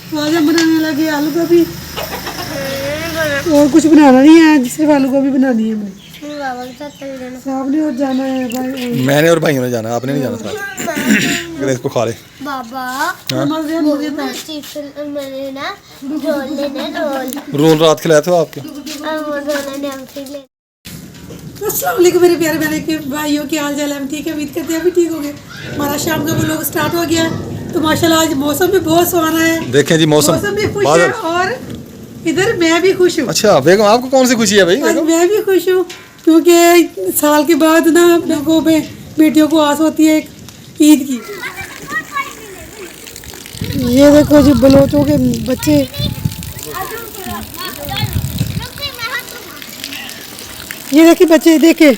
तो आज हम बनाने लगे आलू गोभी। और कुछ बनाना नहीं है, सिर्फ आलू गोभी बनानी है हमने। साहब ने और जाना है भाई, मैंने और भाइयों ने जाना, आपने नहीं जाना साथ। अगर इसको खा ले बाबा मैंने ना रोल लेने रोल रात खिलाए थे आपके। अस्सलाम वालेकुम मेरे प्यारे बहन के भाइयों, क्या हाल चाल है? हम ठीक है, उम्मीद करते हैं अभी ठीक हो गए। हमारा शाम का व्लॉग स्टार्ट हो गया तो माशाल्लाह आज मौसम भी बहुत सुहाना है। देखें जी मौसम भी खुश है और इधर मैं भी खुश हूँ। अच्छा बेगम, आपको कौन सी खुशी है भाई? आज मैं भी खुश हूँ क्योंकि साल के बाद ना को बेटियों को आस होती है ईद की। ये देखो जी बलोचों के बच्चे, ये देखिए बच्चे, देखे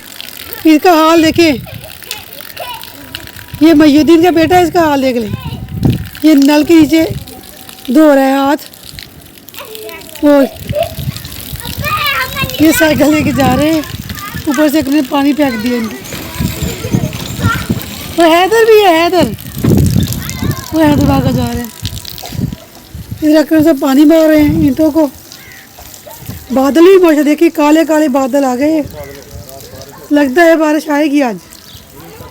इसका हाल देखे। ये मयूद्दीन का बेटा है, इसका हाल देख ले। ये नल के नीचे धो रहा है हाथ और ये साइकिल लेके जा रहे हैं, ऊपर से अपने पानी फेंक दिया इनको। वो हैदर भी है, हैदर वो हैदराबाद का जा रहे हैं। इधर से पानी मार रहे हैं ईंटों को। बादल भी बहुत, देखिए काले काले बादल आ गए, लगता है बारिश आएगी आज।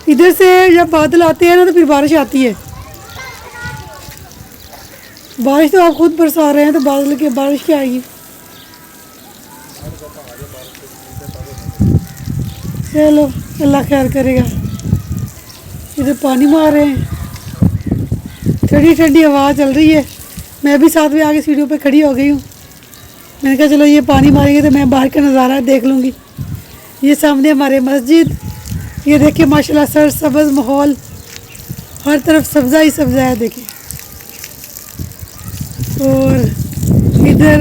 इधर से जब बादल आते हैं ना तो फिर बारिश आती है। बारिश तो आप खुद बरसा रहे हैं तो बादल के बारिश क्या आएगी? चलो अल्लाह खैर करेगा। इधर पानी मार रहे हैं, ठंडी ठंडी हवा चल रही है। मैं भी साथ में आगे सीढ़ियों पे खड़ी हो गई हूँ। मैंने कहा चलो ये पानी मारेंगे तो मैं बाहर का नज़ारा देख लूँगी। ये सामने हमारे मस्जिद, ये देखिए माशाल्लाह सर सब्ज़ माहौल, हर तरफ सब्ज़ा ही सब्ज़ा है देखिए। और इधर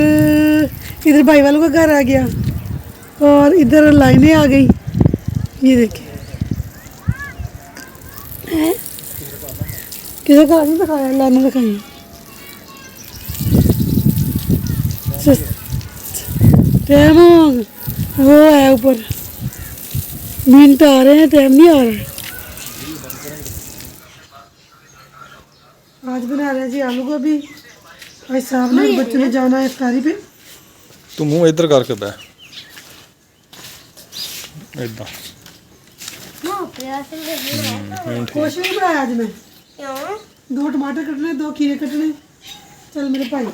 भाई वालों का घर आ गया और इधर लाइनें आ गई। ये देखिए किसी का नहीं दिखाया, लाइनें दिखाई। टाइम वो है ऊपर, मिनट आ रहे हैं, टाइम नहीं आ रहा है। आज बना रहे हैं जी आलू गोभी। भाई साहब ने बच्चों ने जाना है इफ्तारी पे। तू मुंह इधर करके बैठ इधर। कुछ नहीं बनाया आज मैं। 2 टमाटर कटने, 2 खीरे कटने। चल मेरे भाई,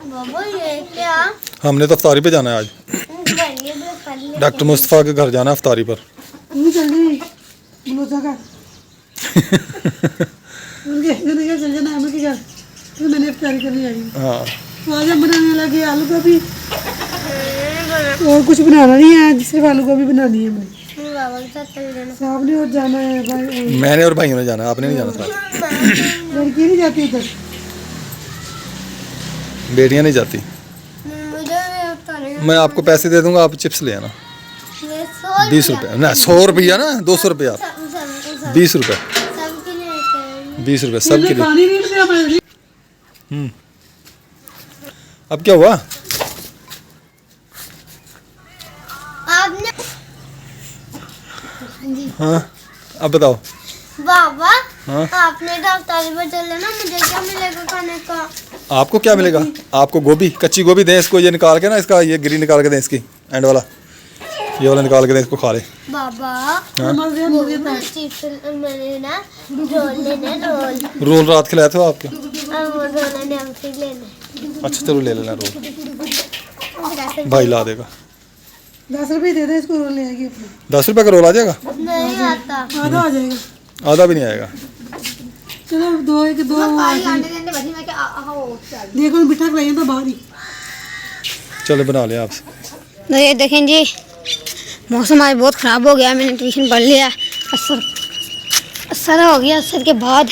बाबा ये क्या? हमने तो इफ्तारी पे जाना है आज। डॉक्टर मुस्तफ़ा के घर जाना है इफ्तारी पर। तू चल गई बलोचा का उनके चल जाना है के घर, तो मैंने इफ्तारी करनी आई। हाँ तो आज हम बनाने लगे आलू गोभी। और कुछ बनाना नहीं है, सिर्फ आलू गोभी बनानी है हमने। साहब ने और जाना है भाई, मैंने और भाइयों ने जाना, आपने नहीं जाना साथ। लड़की नहीं जाती उधर, बेटियां नहीं जाती। मैं आपको पैसे दे दूंगा, आप चिप्स ले आना। 20 रुपये ना, 100 रुपया ना, 200 रुपया, 20 रुपये, 20 रुपये सब के लिए। अब क्या हुआ? आपने हाँ अब बताओ। बाबा हाँ? आपने तो इफ्तारी पर चले ना, मुझे क्या मिलेगा खाने का? आपको क्या मिलेगा? आपको गोभी, कच्ची गोभी दें इसको, ये निकाल के ना, इसका ये गिरी निकाल के दें, इसकी एंड वाला ये वाला निकाल के दें, इसको खा ले। बाबा हाँ? मैंने ना रोल लेने रोल रात खिलाए थे आपके। लेने। अच्छा चलो ले लेना रोल, भाई ला देगा। 10 रुपये दे दे, इसको रोल ले आएगी अपने। 10 रुपये का रोल आ जाएगा? नहीं आता, आधा आ जाएगा, आधा भी नहीं आएगा। चलो 2 देखो मिठा खिलाइए तो बाहर ही। चलो बना लिया आपसे। तो ये देखें जी, मौसम आज बहुत ख़राब हो गया। मैंने ट्यूशन पढ़ लिया, असर हो गया। असर के बाद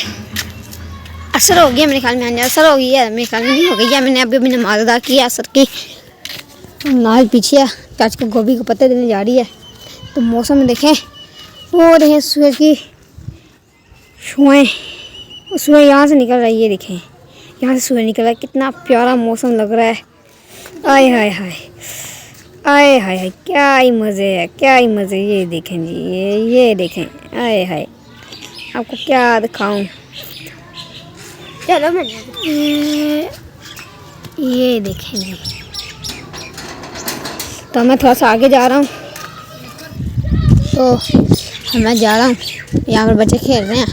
असर हो गया मेरे ख्याल में, असर हो गया मेरे ख्याल में, नहीं हो गया। मैंने अभी नमाज अदा की असर की, नाल पीछे आज को गोभी को पत्ते देने जा रही है। तो मौसम में देखें वो देखें, सूरज की सूरज यहाँ से निकल रही है। देखें यहाँ से सूरज निकल रहा है, कितना प्यारा मौसम लग रहा है। आय हाय हाय, आय हाय हाय, क्या ही मज़े है, क्या ही मज़े। ये देखें जी, ये देखें, आय हाय, आपको क्या दिखाऊं। चलो मैंने ये देखेंगे। तो मैं थोड़ा सा आगे जा रहा हूँ, तो मैं जा रहा हूँ, यहाँ पर बच्चे खेल रहे हैं।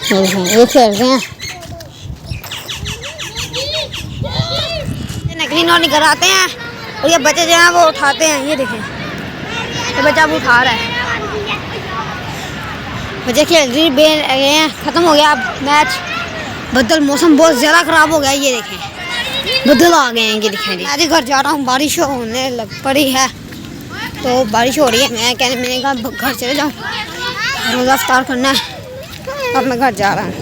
ये खेल रहे हैं, नकली नोट निकल आते हैं और ये बच्चे जो हैं वो उठाते हैं। ये देखें, ये बच्चा अब उठा रहा है। बच्चे खेल रहे गए हैं, ख़त्म हो गया अब मैच। बदल, मौसम बहुत ज़्यादा ख़राब हो गया। ये देखें, बदल आ गए हैं। ये देखें, मैं भी घर जा रहा हूँ, बारिश होने लग पड़ी है, तो बारिश हो रही है। मैंने कहा घर चले जाऊँ, रोज़ा इफ्तार करना है। अब मैं घर जा रहा हूँ,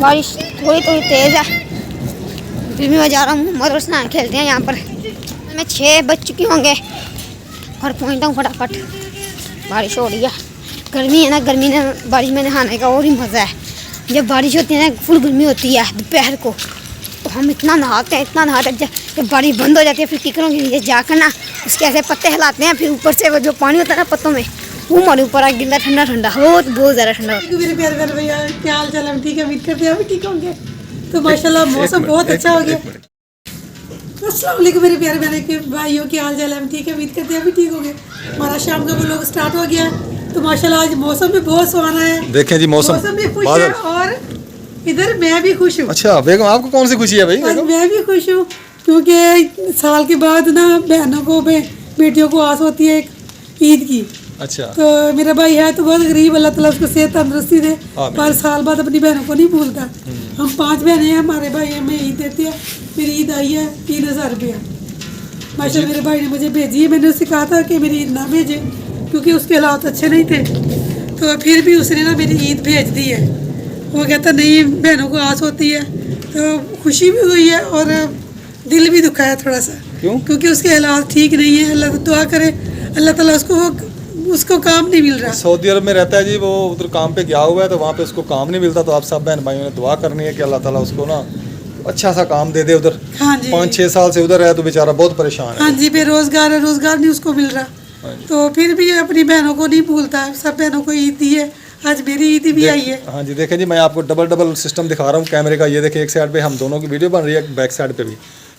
बारिश थोड़ी थोड़ी तेज़ है, फिर भी मैं जा रहा हूँ। मदर स्नान खेलते हैं यहाँ पर। मैं 6 बज चुकी होंगे, घर पहुँचता हूँ फटाफट। बारिश हो रही है, गर्मी है ना, गर्मी में बारिश में नहाने का और ही मज़ा है। जब बारिश होती है ना, फुल गर्मी होती है दोपहर को, तो हम इतना नहाते हैं। जब बारिश बंद हो जाती है, फिर कीकरों के नीचे जाकर ना उसके ऐसे पत्ते हिलाते हैं, फिर ऊपर से वो जो पानी होता है ना पत्तों में, वो हमारे ऊपर आ गिरता, ठंडा ठंडा, बहुत ज़्यादा ठंडा होता है। मेरे प्यारे प्यारे भैया, क्या हाल चाल है? ठीक है, उम्मीद करते हैं अभी ठीक होंगे। तो माशाल्लाह मौसम बहुत अच्छा हो गया। अस्सलाम वालेकुम मेरे प्यारे प्यारे के भाइयों, क्या हाल चाल है? ठीक है, उम्मीद करते हैं अभी ठीक होंगे। हमारा शाम का व्लॉग स्टार्ट हो गया है। तो माशाल्लाह आज मौसम भी बहुत सुहाना है। देखें जी, मौसम भी खुश है और इधर मैं भी खुश हूँ। अच्छा बेगम, आपको कौन सी खुशी है भाई? आज मैं भी खुश हूँ क्योंकि साल के बाद ना बहनों को, बेटियों को आस होती है ईद की। अच्छा, तो मेरा भाई है तो बहुत गरीब, अल्लाह ताला उसको सेहत तंदुरुस्ती दे, पर साल बाद अपनी बहनों को नहीं भूलता। हम 5 बहनें हैं, हमारे भाई हमें ईद देते हैं। मेरी ईद आई है 3000 रुपया माशाल्लाह, मेरे भाई ने मुझे भेजी है। मैंने उससे कहा था कि मेरी ईद ना भेजे क्योंकि उसके हालात अच्छे नहीं थे, तो फिर भी उसने ना मेरी ईद भेज दी है। वो कहता नहीं, बहनों को आस होती है। तो खुशी भी हुई है और दिल भी दुखा है थोड़ा सा। क्यों? क्योंकि उसके हालात ठीक नहीं है। अल्लाह दुआ करे, अल्लाह ताला उसको काम नहीं मिल रहा। सऊदी अरब में रहता है जी, वो उधर काम पे गया हुआ है, तो वहाँ पे उसको काम नहीं मिलता। तो आप सब बहन भाइयों ने दुआ करनी है कि अल्लाह ताला उसको ना अच्छा सा काम दे दे उधर। हाँ जी, 5-6 साल से उधर है तो बेचारा बहुत परेशान है। हाँ जी, बेरोजगार है, रोजगार नहीं उसको मिल रहा। तो फिर भी अपनी बहनों को नहीं भूलता। सब बहनों को ईद दी है, आज मेरी ईद भी आई है। हाँ जी, देखें जी, मैं आपको डबल सिस्टम दिखा रहा हूँ कैमरे का। ये देखें, एक साइड पे हम दोनों की वीडियो बन रही है, बैक साइड पे भी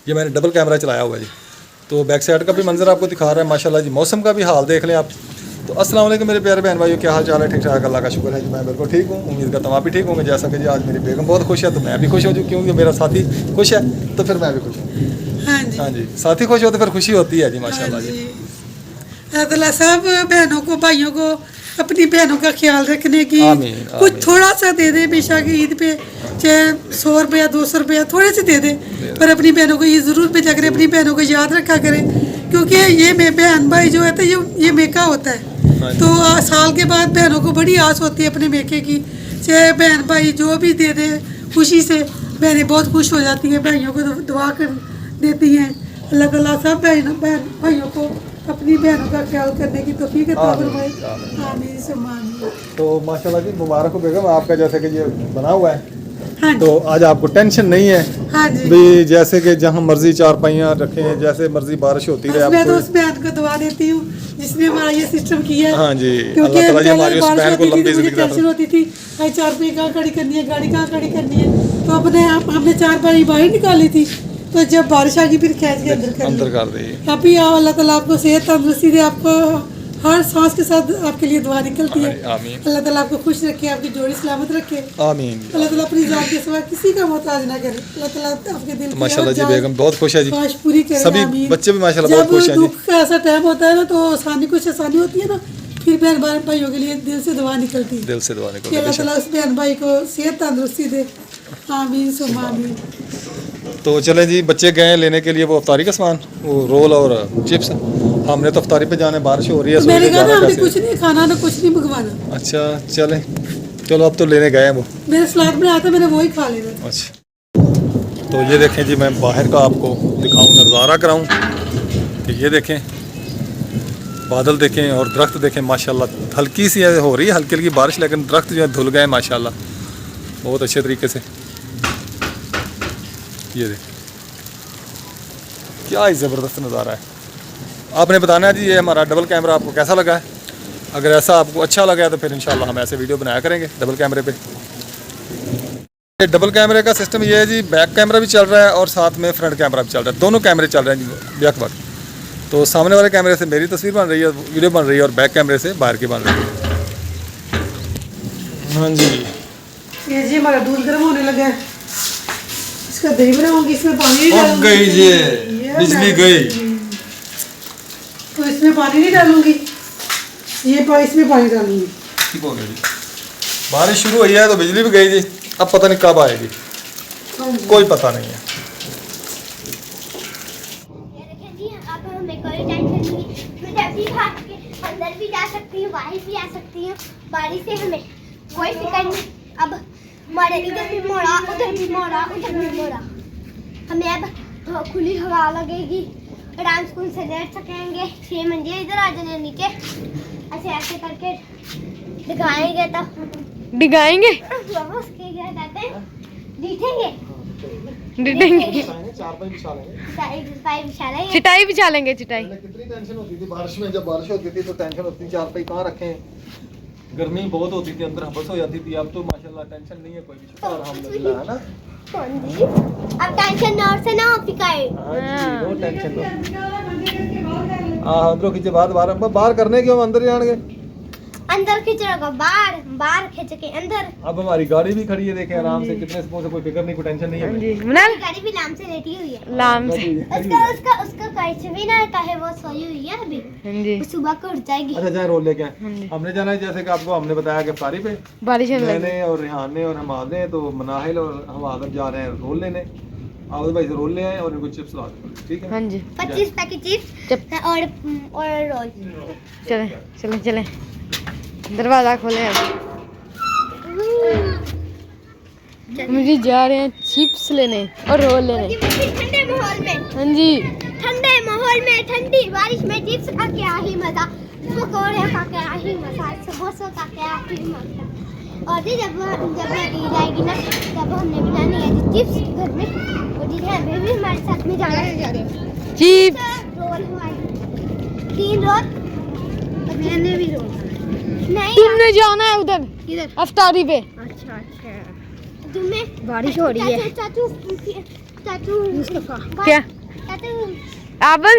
ये मैंने डबल कैमरा चलाया हुआ है जी। तो बैक साइड का भी मंजर आपको दिखा रहा है माशाल्लाह जी। मौसम का भी हाल देख लें आप। तो अस्सलाम वालेकुम मेरे प्यारे बहन भाइयों, क्या हाल चाल है? ठीक ठाक, अल्लाह का शुक्र है जी, मैं बिल्कुल ठीक हूँ। उम्मीद करता हूँ आप भी ठीक होंगे। जैसा कि जी आज मेरी बेगम बहुत खुश है तो मैं भी खुश हूँ, क्योंकि मेरा साथी खुश है तो फिर मैं भी खुश हूँ। हाँ जी, साथी खुश हो तो फिर खुशी होती है जी माशाल्लाह जी। अल्लाह ताला सब बहनों को, भाइयों को अपनी बहनों का ख्याल रखने की, कुछ थोड़ा सा दे दे, बेशक ईद पे चाहे 100 रुपया 200 रुपया थोड़े से दे दे, पर अपनी बहनों को ये ज़रूर भेजा करे, अपनी बहनों को याद रखा करे। क्योंकि ये बहन भाई जो है तो ये मेका होता है। तो साल के बाद बहनों को बड़ी आस होती है अपने मेके की। चाहे बहन भाई जो भी दे दे, खुशी से बहनें बहुत खुश हो जाती हैं, भाइयों को दुआ कर देती हैं। अल्लाह ताला सब बहन भाइयों को अपनी बहनों का ख्याल करने की तौफीक अता फरमाए। आमीन सुम्मा आमीन। तो माशाल्लाह जी, मुबारक हो बेगम आपका, जैसे कि ये बना हुआ है। हाँ तो आज आपको टेंशन नहीं है। हाँ जी, भी जैसे कि जहाँ मर्जी चारपाइयाँ रखें, जैसे मर्जी बारिश होती रहे। मैं तो उस बहन को दुआ देती हूँ जिसने हमारा ये सिस्टम किया है। हाँ जी, क्योंकि अल्लाह ताला जी हमारी उस बहन को लंबी मुझे जिंदगी टेंशन होती थी, भाई 4 रुपये कहाँ खड़ी करनी है, गाड़ी कहाँ खड़ी करनी है। तो हमने 4 बारी बाहर निकाली थी, तो जब बारिश आ गई फिर खींच के अंदर कर दी। अभी आओ, अल्लाह ताला आपको सेहत तंदुरुस्ती दे, आपको हर सांस के साथ आपके लिए दुआ निकलती है। अल्लाह ताला आपको खुश रखे, आपकी जोड़ी सलामत रखे। आमीन। अल्लाह ताला अपनी जान के सिवा किसी का मोहताज ना करे। अल्लाह ताला आपके दिल की माशाल्लाह जी, बेगम बहुत खुश है जी, ख्वाहिश पूरी करे। सभी बच्चे भी माशाल्लाह बहुत खुश हैं जी। दुख का ऐसा टाइम होता है ना, तो कुछ आसानी होती है ना, फिर बहन भाइयों के लिए दिल से दुआ निकलती है। दिल से दुआ निकलती है। अल्लाह ताला उस बहन भाई को सेहत तंदुरुस्ती दे। आमीन सुम्मा आमीन। तो चलें जी, बच्चे गए लेने के लिए वो अफ्तारी का सामान, वो रोल और चिप्स। हमने तो अफ्तारी पे जाने, बारिश हो रही है। मैंने कहा ना हमने कुछ नहीं खाना, ना कुछ नहीं मंगवाना। अच्छा चलें, चलो अब तो लेने गए हैं वो। मेरा सलाद बनाया था, मैंने वही खा लेना। अच्छा, तो ये देखें जी, मैं बाहर का आपको दिखाऊं, नज़ारा कराऊं कि ये देखें, बादल देखें और दरख्त देखें माशाल्लाह। हल्की सी हो रही है, हल्की हल्की बारिश, लेकिन दरख्त जो है धुल गए माशाल्लाह बहुत अच्छे तरीके से। ये देखें क्या ही ज़बरदस्त नज़ारा है। आपने बताना है जी, ये हमारा डबल कैमरा आपको कैसा लगा है? अगर ऐसा आपको अच्छा लगा तो फिर इंशाल्लाह हम ऐसे वीडियो बनाया करेंगे डबल कैमरे पे। ये डबल कैमरे का सिस्टम ये है जी, बैक कैमरा भी चल रहा है और साथ में फ्रंट कैमरा भी चल रहा है, दोनों कैमरे चल रहे हैं जी यक वक्त। तो सामने वाले कैमरे से मेरी तस्वीर बन रही है, वीडियो बन रही है, और बैक कैमरे से बाहर की बन रही है। हाँ जी, ये जी हमारा दूध गर्म होने लगा है, इसका दही बनाऊंगी, इसमें पानी नहीं डालूंगी। गई जी, ये बिजली मैं- गई। तो इसमें पानी नहीं डालूंगी, इसमें पानी डालूंगी। ठीक हो गया जी। बारिश शुरू हुई है तो बिजली भी गई जी, अब पता नहीं कब आएगी, कोई पता नहीं है। ये देखें जी, अब हमें कोई टेंशन नहीं, मैं जब भी भाग के अंदर भी जा सकती हूँ, बाहर भी आ सकती हूँ, बारिश से हमें कोई फिक्र नहीं। अब हमारे इधर भी मोड़ा, उधर भी मोड़ा, उधर भी मोड़ा, हमें अब खुली हवा लगेगी, आराम स्कूल से लेट सकेंगे। 6 मंजिल इधर आ जाने नीचे, ऐसे ऐसे करके दिखाएंगे तो डिगाएंगे बाबा उसके क्या कहते हैं, दिखेंगे, डिटेंगे, पाइप बिछा लेंगे। चिटाई बिछा लेंगे, चिटाई। कितनी टेंशन होती थी बारिश में, जब बारिश होती थी तो टेंशन होती थी चारपाई कहाँ रखें, गर्मी बहुत होती थी, अंदर हबस हो जाती थी। अब तो माशाल्लाह टेंशन नहीं है कोई भी, शुक्र अल्हम्दुलिल्लाह, है ना। हाँ जी, अब टेंशन और से ना फिकाए। हाँ जी, नो टेंशन नो। हाँ, अंदरों खींचे बाहर करने के हम अंदर जाएंगे। अंदर खींच रहा, बाहर बाहर खींच के अंदर। अब हमारी गाड़ी भी खड़ी है, देखें आराम से, कितने से कोई फिक्र नहीं, कोई टेंशन नहीं है। जी मुनाल गाड़ी भी लाम से लेटी हुई है। लाम से। उसका उसका उसका कुछ भी ना कहे, वो सोई हुई है अभी, हाँ जी, वो सुबह को उठ जाएगी। अच्छा जाए रोल लेके आए। हमने जाना है, जैसे कि आपको हमने बताया कि इफ्तारी पे बारिश होने लगी। मैंने और रिहान ने और हमाद ने, तो मनाहिल और हमाद जा रहे हैं रोल लेने। आप भाई से रोल ले आए और इनको चिप्स ला दें, ठीक है। हाँ जी, 25 पैकेट चिप्स और रोल। चले चले चले, दरवाजा खोले हम। मुझे जा रहे हैं चिप्स लेने और रोल लेने। ठंडे माहौल में, हाँ जी, ठंडे माहौल में, ठंडी बारिश में चिप्स खा के आ ही मजा, पकौड़े खा के आ ही मजा, समोसा खा के आ ही मजा। और जी जब ईद आएगी ना, तब हमने बनानी है चिप्स घर में, और जी हमें भी हमारे साथ में जाना है। चिप्स रोल हमारे 3 रोल, और मैंने भी रोल नहीं। तुमने जाना है उधर किधर? अफ्तारी पे। अच्छा अच्छा, तुम्हें बारिश हो रही है। चाचू चाचू मुस्तफा, क्या चाचू आबल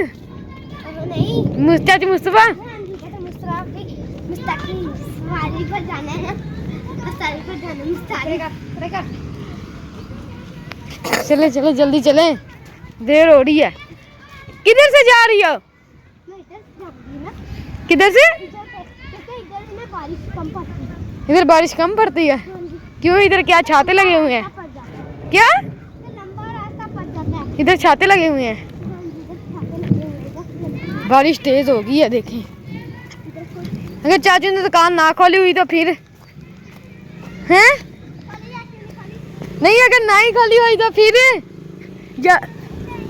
नहीं, चाची मुस्तफा। मुस्ताकी सवारी पर जाना है, सवारी पर जाना है, मुस्ताकी। चले चले जल्दी चले, देर हो रही है। किधर से जा रही हो? मैं इधर जाऊंगी ना, किधर से? क्योंकि इधर में बारिश कम पड़ती है। इधर बारिश कम पड़ती है। क्यों, इधर क्या छाते लगे हुए हैं? पड़ जाता है, क्या तो लंबा रास्ता पड़ जाता है। इधर छाते लगे हुए हैं? इधर छाते लगे हुए हैं। बारिश तेज हो गई है, देखें। अगर चाचू ने दुकान ना खोली हुई तो फिर हैं? नहीं, अगर ना ही खोली हुई तो फिर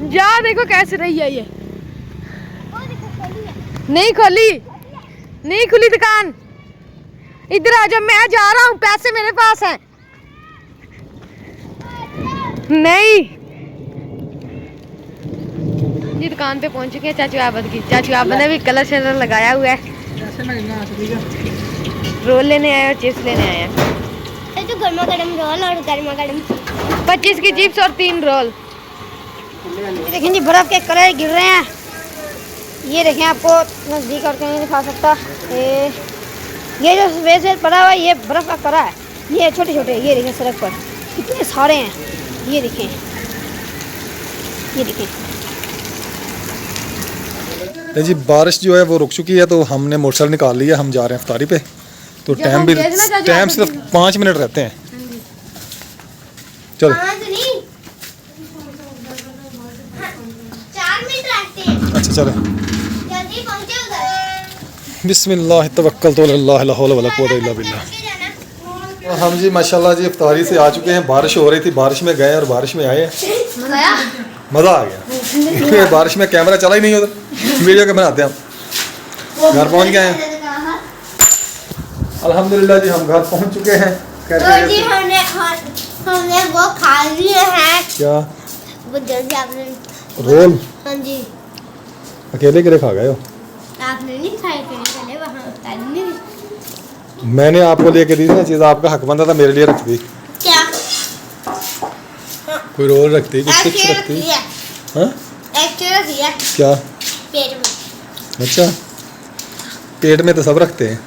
जा देखो कैसे रही है ये। वो देखो खोली है। नहीं खोली, नहीं खुली दुकान। इधर आ जाओ, मैं जा रहा हूँ, पैसे मेरे पास हैं। नहीं, जी दुकान पे पहुंच चुके हैं चाचू आबद की। चाचू आबद ने भी कलर शलर लगाया हुआ है। रोल लेने आए और चिप्स लेने आए हैं। ये तो गर्मा गर्म रोल और गर्मा गर्म 25 की चिप्स और 3 रोल। ये देखें जी, बर्फ के कलर गिर रहे हैं। ये देखें, आपको नज़दीक करके नहीं दिखा सकता। ये जो सफेद सफेद पड़ा हुआ है, ये बर्फ का करा है। ये छोटे छोटे, ये देखें सड़क पर कितने सारे हैं। ये देखें, ये देखें। तो जी बारिश जो है वो रुक चुकी है, तो हमने मोटरसाइकिल निकाल लिया, हम जा रहे हैं इफ्तारी पे। तो टाइम सिर्फ 5 मिनट रहते हैं। चलो 5 नहीं, 4 मिनट रहते हैं। अच्छा चलो, जल्दी पहुंचे उधर। बिस्मिल्लाह तवक्कलतु अलल्लाह ला हौला वला कुव्वता इल्ला बिल्लाह। के जाना। और हम जी माशाल्लाह जी इफ्तारी से आ चुके हैं। बारिश हो रही थी, बारिश में गए और बारिश में आए, मज़ा आ गया। बारिश में कैमरा चला ही नहीं उधर, वीडियो के बनाते हैं हम। घर पहुंच गए हैं अल्हम्दुलिल्लाह जी, हम घर पहुंच चुके हैं। तो जी हमने वो खा लिए हैं, क्या वो जल्दी आपने। रोल हाँ जी, अकेले के लिए खा गए हो? आपने नहीं खाए थे, पहले वहाँ उतारी नहीं। मैंने आपको लेके दी थी ना चीज़, आपका हक बनता था मेरे लिए रख दी। क्या कोई रोल रखती, कुछ कुछ रखती। हाँ एक्चुअली क्या? पेट में। अच्छा, पेट में तो सब रखते हैं।